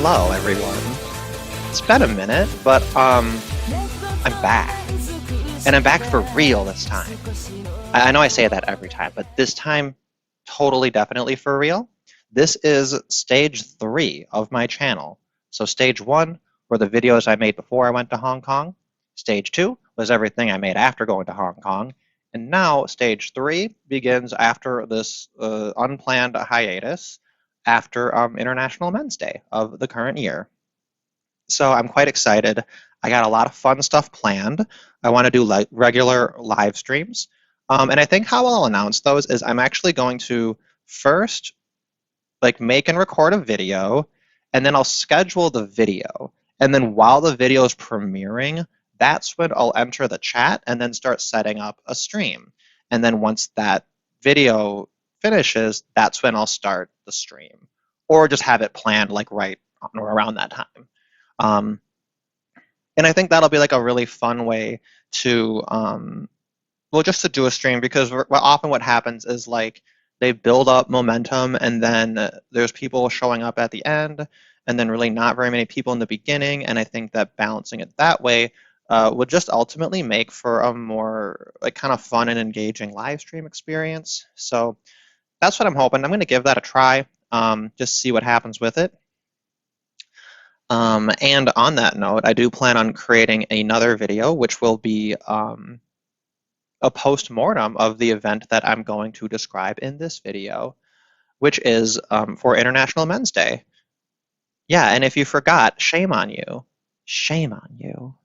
Hello, everyone. It's been a minute, but I'm back. And I'm back for real this time. I know I say that every time, but this time, totally, definitely for real. This is stage 3 of my channel. So stage 1 were the videos I made before I went to Hong Kong. Stage 2 was everything I made after going to Hong Kong. And now stage 3 begins after this unplanned hiatus after International Men's Day of the current year. So I'm quite excited. I got a lot of fun stuff planned. I want to do regular live streams. And I think how I'll announce those is I'm actually going to first make and record a video, and then I'll schedule the video. And then while the video is premiering, that's when I'll enter the chat and then start setting up a stream. And then once that video finishes, that's when I'll start the stream, or just have it planned right or around that time. And I think that'll be a really fun way to just to do a stream, because often what happens is they build up momentum, and then there's people showing up at the end, and then really not very many people in the beginning. And I think that balancing it that way would just ultimately make for a more kind of fun and engaging live stream experience. So that's what I'm hoping. I'm going to give that a try, just see what happens with it. And on that note, I do plan on creating another video, which will be a post-mortem of the event that I'm going to describe in this video, which is for International Men's Day. Yeah, and if you forgot, shame on you. Shame on you.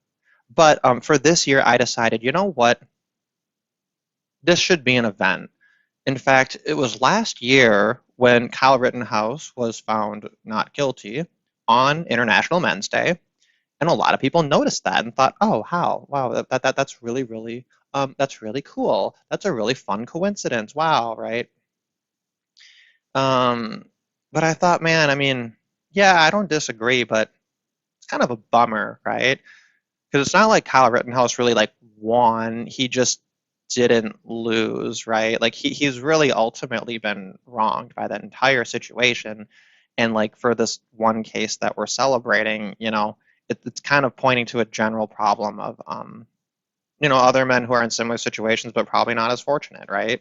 But for this year, I decided, you know what? This should be an event. In fact, it was last year when Kyle Rittenhouse was found not guilty on International Men's Day, and a lot of people noticed that and thought, "Oh, wow, that's really that's really cool. That's a really fun coincidence. Wow, right?" But I thought, man, I mean, yeah, I don't disagree, but it's kind of a bummer, right? Because it's not like Kyle Rittenhouse really won. He just didn't lose, right? He's really ultimately been wronged by that entire situation. And for this one case that we're celebrating, it's kind of pointing to a general problem of other men who are in similar situations but probably not as fortunate, right?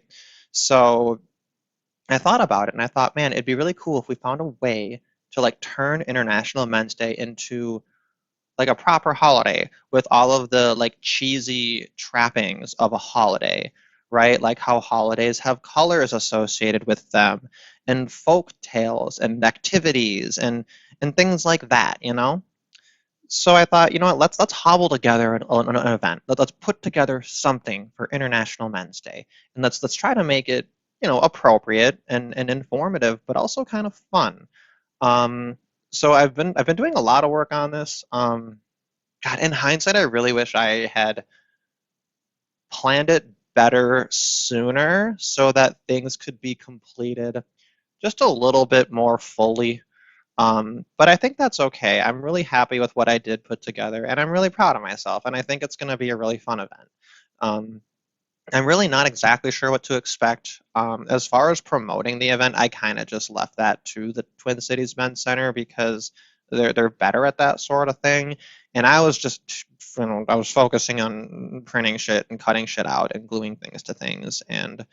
So I thought about it, and I thought, man, it'd be really cool if we found a way to turn International Men's Day into a proper holiday with all of the cheesy trappings of a holiday, right? Like how holidays have colors associated with them, and folk tales and activities and things like that, So I thought, you know what, let's hobble together an event. Let's put together something for International Men's Day, and let's try to make it appropriate and informative, but also kind of fun. So I've been doing a lot of work on this. God, in hindsight, I really wish I had planned it better sooner so that things could be completed just a little bit more fully. But I think that's okay. I'm really happy with what I did put together, and I'm really proud of myself, and I think it's going to be a really fun event. I'm really not exactly sure what to expect. As far as promoting the event, I kind of just left that to the Twin Cities Men's Center because they're better at that sort of thing. And I was just, I was focusing on printing shit and cutting shit out and gluing things to things, and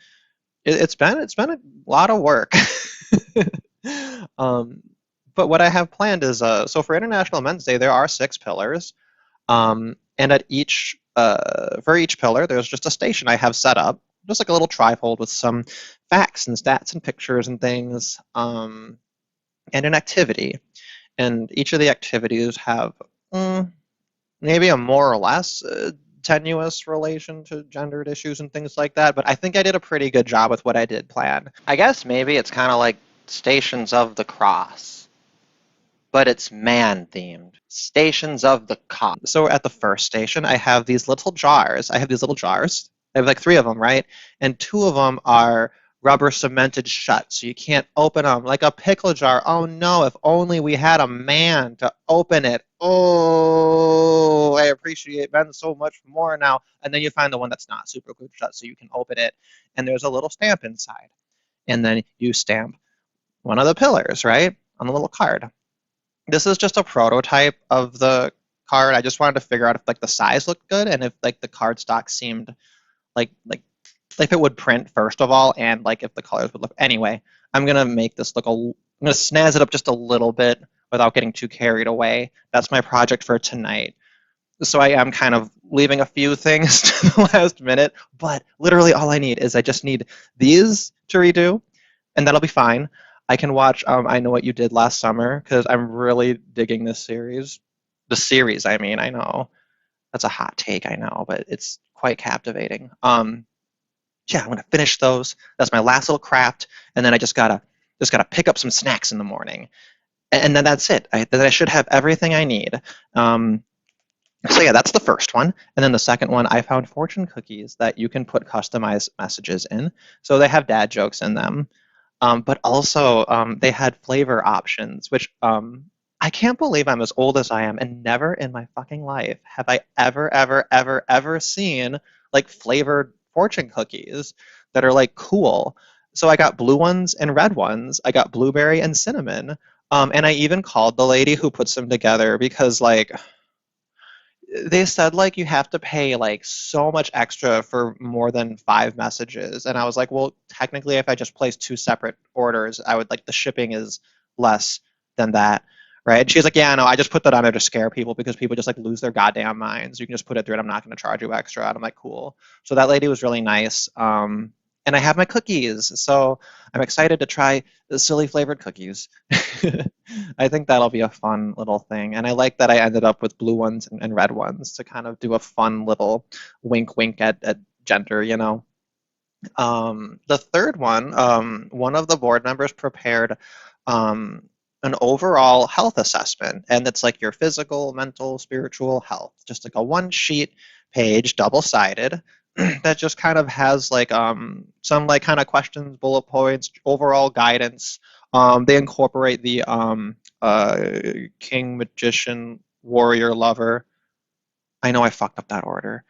it's been a lot of work. But what I have planned is so for International Men's Day there are 6 pillars, and at each for each pillar, there's just a station I have set up, just a little trifold with some facts and stats and pictures and things, and an activity. And each of the activities have maybe a more or less tenuous relation to gendered issues and things like that, but I think I did a pretty good job with what I did plan. I guess maybe it's kind of like Stations of the Cross, but it's man-themed. Stations of the Cross. So at the first station, I have these little jars. I have 3 of them, right? And 2 of them are rubber cemented shut, so you can't open them. Like a pickle jar. Oh no, if only we had a man to open it. Oh, I appreciate men so much more now. And then you find the one that's not super glued shut, so you can open it, and there's a little stamp inside. And then you stamp one of the pillars, right, on the little card. this is just a prototype of the card. I just wanted to figure out if like the size looked good and if like the card stock seemed like if it would print first of all, and like if the colors would look. Anyway, I'm gonna make this look I'm gonna snazz it up just a little bit without getting too carried away. That's my project for tonight. So I am kind of leaving a few things to the last minute, but literally all I need is I just need these to redo, and that'll be fine. I can watch I Know What You Did Last Summer because I'm really digging this series. The series, I mean, I know that's a hot take, I know, but it's quite captivating. Yeah, I'm gonna finish those. That's my last little craft, and then I just gotta pick up some snacks in the morning, and then that's it. Then I should have everything I need. Um, so yeah, that's the first one, and then the second one, I found fortune cookies that you can put customized messages in. So they have dad jokes in them, but also they had flavor options, which I can't believe I'm as old as I am, and never in my fucking life have I ever seen like flavored fortune cookies that are like cool. So I got blue ones and red ones. I got blueberry and cinnamon. And I even called the lady who puts them together because like they said like you have to pay like so much extra for more than 5 messages, and I was like, well, technically if I just place 2 separate orders, I would like the shipping is less than that, right? And she's like, yeah, no, I just put that on there to scare people because people just like lose their goddamn minds. You can just put it through and I'm not going to charge you extra. And I'm like, cool. So that lady was really nice. And I have my cookies, so I'm excited to try the silly flavored cookies. I think that'll be a fun little thing. And I like that I ended up with blue ones and red ones to kind of do a fun little wink wink at gender, you know. The third one of the board members prepared an overall health assessment, and it's like your physical, mental, spiritual health, just like a one sheet page, double sided, that just kind of has like some like kind of questions, bullet points, overall guidance. They incorporate the king, magician, warrior, lover. I know I fucked up that order.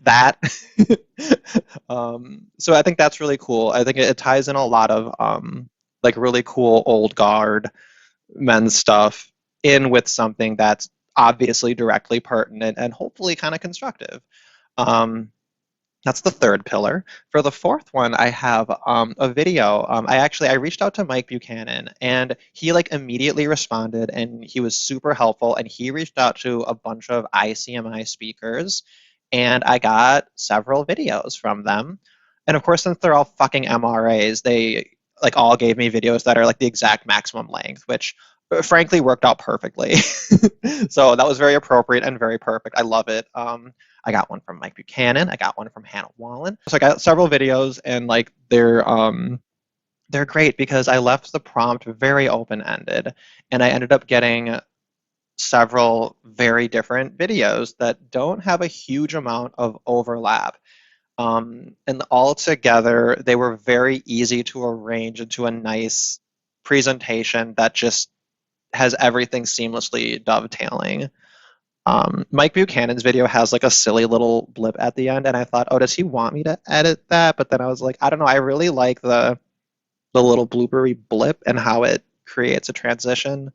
That. So I think that's really cool. I think it ties in a lot of like really cool old guard men's stuff in with something that's obviously directly pertinent and hopefully kind of constructive. Um, that's the third pillar. For the fourth one, I have a video. I reached out to Mike Buchanan, and he like immediately responded, and he was super helpful. And he reached out to a bunch of ICMI speakers, and I got several videos from them. And of course, since they're all fucking MRAs, they like all gave me videos that are like the exact maximum length, which frankly worked out perfectly. So that was very appropriate and very perfect. I love it. I got one from Mike Buchanan. I got one from Hannah Wallen. So I got several videos, and like they're great because I left the prompt very open ended, and I ended up getting several very different videos that don't have a huge amount of overlap. And all together, they were very easy to arrange into a nice presentation that just has everything seamlessly dovetailing. Mike Buchanan's video has like a silly little blip at the end, and I thought, oh, does he want me to edit that? But then I was like, I don't know. I really like the little bloopery blip and how it creates a transition.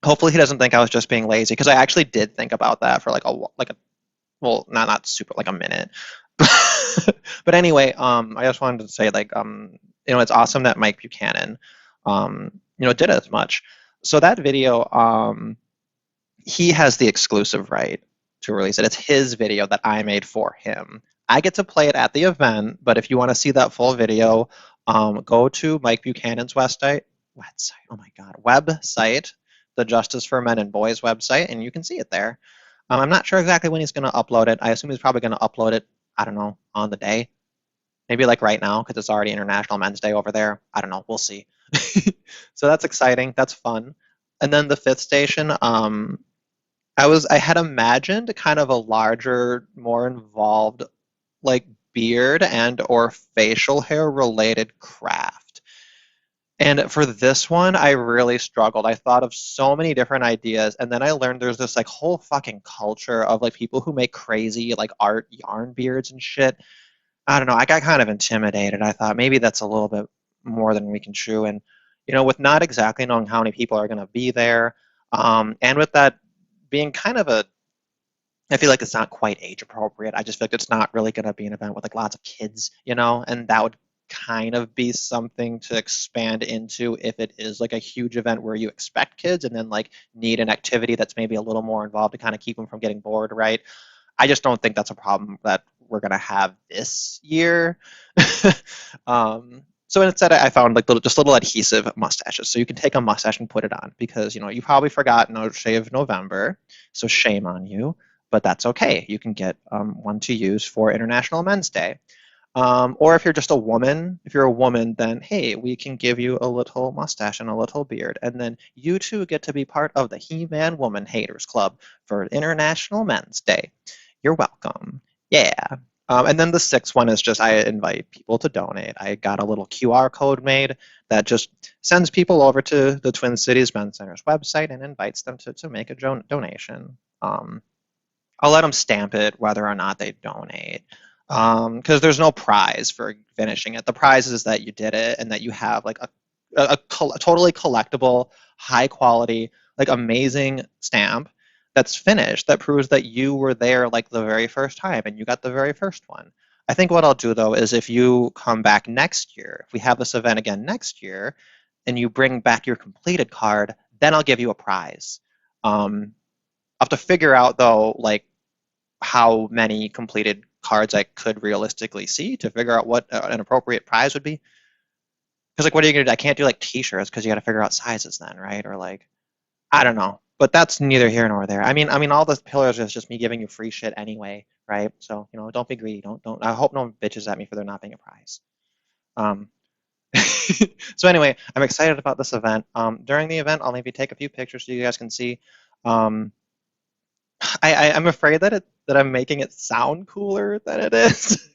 Hopefully, he doesn't think I was just being lazy because I actually did think about that for like a well, not super like a minute. But anyway, I just wanted to say like it's awesome that Mike Buchanan did as much. So that video he has the exclusive right to release it. It's his video that I made for him. I get to play it at the event, but if you want to see that full video, go to Mike Buchanan's oh my god, website, the Justice for Men and Boys website, and you can see it there. I'm not sure exactly when he's going to upload it. I assume he's probably going to upload it, I don't know, on the day. Maybe like right now because it's already International Men's Day over there. I don't know. We'll see. So that's exciting. That's fun. And then the fifth station, I had imagined kind of a larger, more involved, like beard and or facial hair related craft. And for this one, I really struggled. I thought of so many different ideas, and then I learned there's this like whole fucking culture of like people who make crazy like art yarn beards and shit. I don't know. I got kind of intimidated. I thought maybe that's a little bit more than we can chew, and with not exactly knowing how many people are going to be there, and with that being kind of I feel like it's not quite age appropriate. I just feel like it's not really going to be an event with like lots of kids, and that would kind of be something to expand into if it is like a huge event where you expect kids and then like need an activity that's maybe a little more involved to kind of keep them from getting bored, right? I just don't think that's a problem that we're gonna have this year. So instead, I found like just little adhesive mustaches. So you can take a mustache and put it on because you probably forgot No Shave November, so shame on you. But that's okay. You can get one to use for International Men's Day. Or if you're just a woman, if you're a woman, then hey, we can give you a little mustache and a little beard, and then you too get to be part of the He-Man Woman Haters Club for International Men's Day. You're welcome. Yeah. And then the sixth one is just I invite people to donate. I got a little QR code made that just sends people over to the Twin Cities Men's Center's website and invites them to make a donation. I'll let them stamp it whether or not they donate. Because there's no prize for finishing it. The prize is that you did it and that you have like a totally collectible, high quality, like amazing stamp that's finished that proves that you were there like the very first time and you got the very first one. I think what I'll do though is if you come back next year, if we have this event again next year, and you bring back your completed card, then I'll give you a prize. I'll have to figure out though, like how many completed cards I could realistically see to figure out what an appropriate prize would be. Because like, what are you gonna do? I can't do like T-shirts because you got to figure out sizes then, right? Or like, I don't know. But that's neither here nor there. I mean, all the pillars is just me giving you free shit anyway, right? So don't be greedy. Don't. I hope no one bitches at me for there not being a prize. Um, so anyway, I'm excited about this event. During the event, I'll maybe take a few pictures so you guys can see. Um, I'm afraid that I'm making it sound cooler than it is.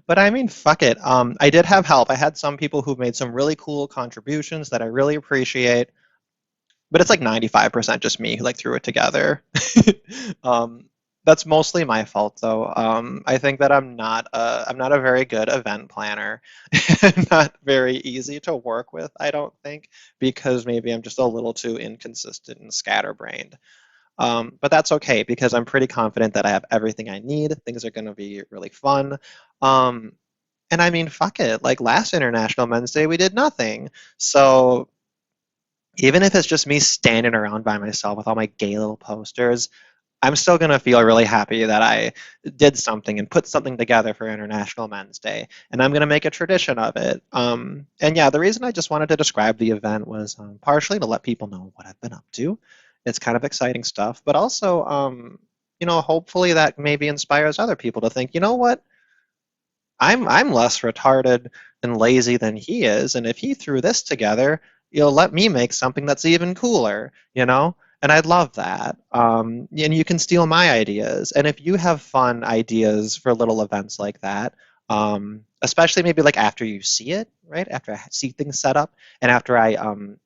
But I mean, fuck it. I did have help. I had some people who've made some really cool contributions that I really appreciate. But it's like 95% just me who like threw it together. um, that's mostly my fault though. I think that I'm not a very good event planner. Not very easy to work with, I don't think, because maybe I'm just a little too inconsistent and scatterbrained. But that's okay because I'm pretty confident that I have everything I need. Things are going to be really fun. Um, and I mean, fuck it. Like last International Men's Day, we did nothing. So even if it's just me standing around by myself with all my gay little posters, I'm still going to feel really happy that I did something and put something together for International Men's Day. And I'm going to make a tradition of it. And yeah, the reason I just wanted to describe the event was partially to let people know what I've been up to. It's kind of exciting stuff, but also, hopefully that maybe inspires other people to think, you know what? I'm less retarded and lazy than he is, and if he threw this together, you'll let me make something that's even cooler. And I'd love that. And you can steal my ideas. And if you have fun ideas for little events like that, especially maybe like after you see it, right? After I see things set up, and after I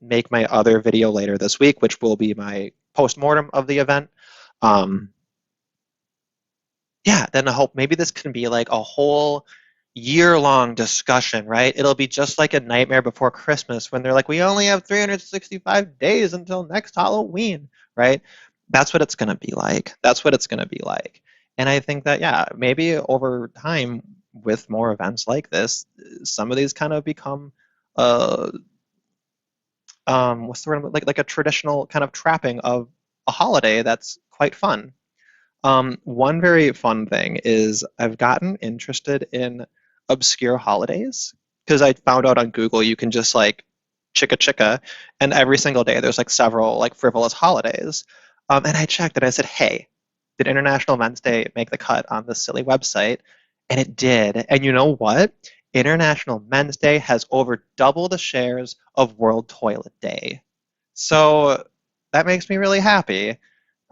make my other video later this week, which will be my post-mortem of the event. Um, yeah, then I hope maybe this can be like a whole year-long discussion, right? It'll be just like a Nightmare Before Christmas when they're like, we only have 365 days until next Halloween, right? That's what it's going to be like. That's what it's going to be like. And I think that, yeah, maybe over time with more events like this, some of these kind of become, uh, what's the word? Like a traditional kind of trapping of a holiday that's quite fun. One very fun thing is I've gotten interested in obscure holidays because I found out on Google you can just like chicka chicka, and every single day there's like several like frivolous holidays. And I checked and I said, hey, did International Men's Day make the cut on this silly website? And it did. And you know what? International Men's Day has over double the shares of World Toilet Day. So that makes me really happy.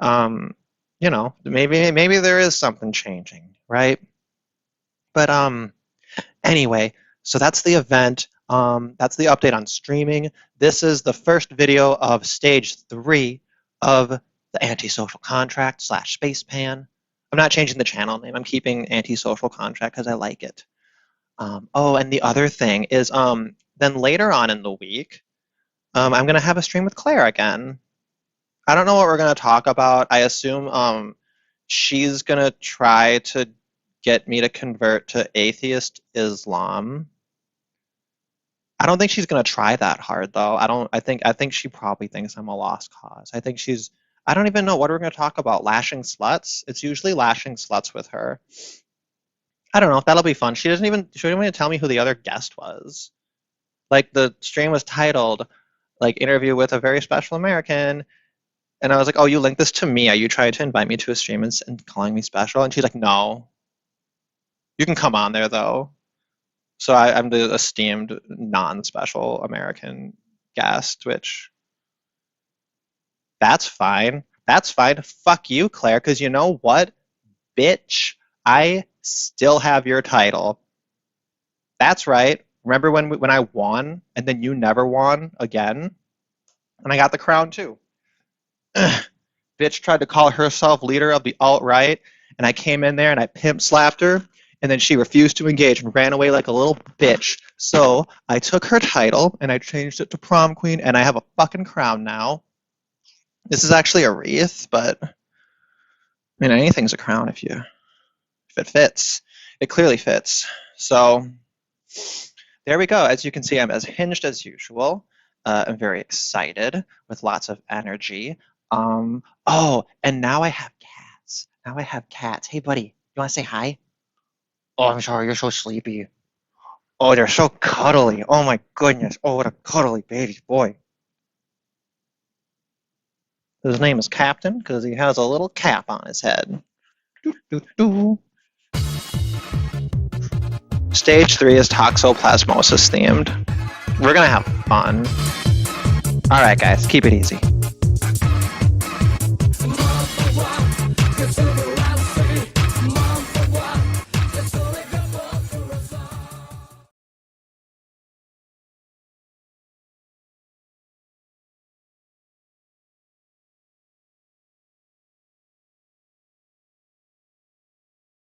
Um, maybe there is something changing, right? But anyway, so that's the event. That's the update on streaming. This is the first video of stage 3 of the Antisocial Contract / Space Pan. I'm not changing the channel name. I'm keeping Antisocial Contract because I like it. Oh, and the other thing is then later on in the week, I'm gonna have a stream with Claire again. I don't know what we're gonna talk about. I assume she's gonna try to get me to convert to atheist Islam. I don't think she's gonna try that hard though. I think she probably thinks I'm a lost cause. I don't even know what we're gonna talk about. Lashing sluts? It's usually lashing sluts with her. I don't know. That'll be fun. She didn't even tell me who the other guest was. Like the stream was titled like interview with a very special American. And I was like, oh, you linked this to me. Are you trying to invite me to a stream and calling me special? And she's like, no. You can come on there though. So I'm the esteemed non-special American guest, which that's fine. That's fine. Fuck you, Claire, because you know what? Bitch, I still have your title. That's right. Remember when I won and then you never won again? And I got the crown too. Bitch tried to call herself leader of the alt-right, and I came in there and I pimp slapped her, and then she refused to engage and ran away like a little bitch. So I took her title and I changed it to prom queen, and I have a fucking crown now. This is actually a wreath, but I mean anything's a crown if it fits. It clearly fits. So there we go. As you can see, I'm as hinged as usual. I'm very excited with lots of energy. Oh, and now I have cats. Hey, buddy, you want to say hi? Oh, I'm sorry, you're so sleepy. Oh, they're so cuddly. Oh my goodness. Oh, what a cuddly baby boy. His name is Captain because he has a little cap on his head. Doo, doo, doo. Stage 3 is toxoplasmosis themed. We're gonna have fun. Alright guys, keep it easy.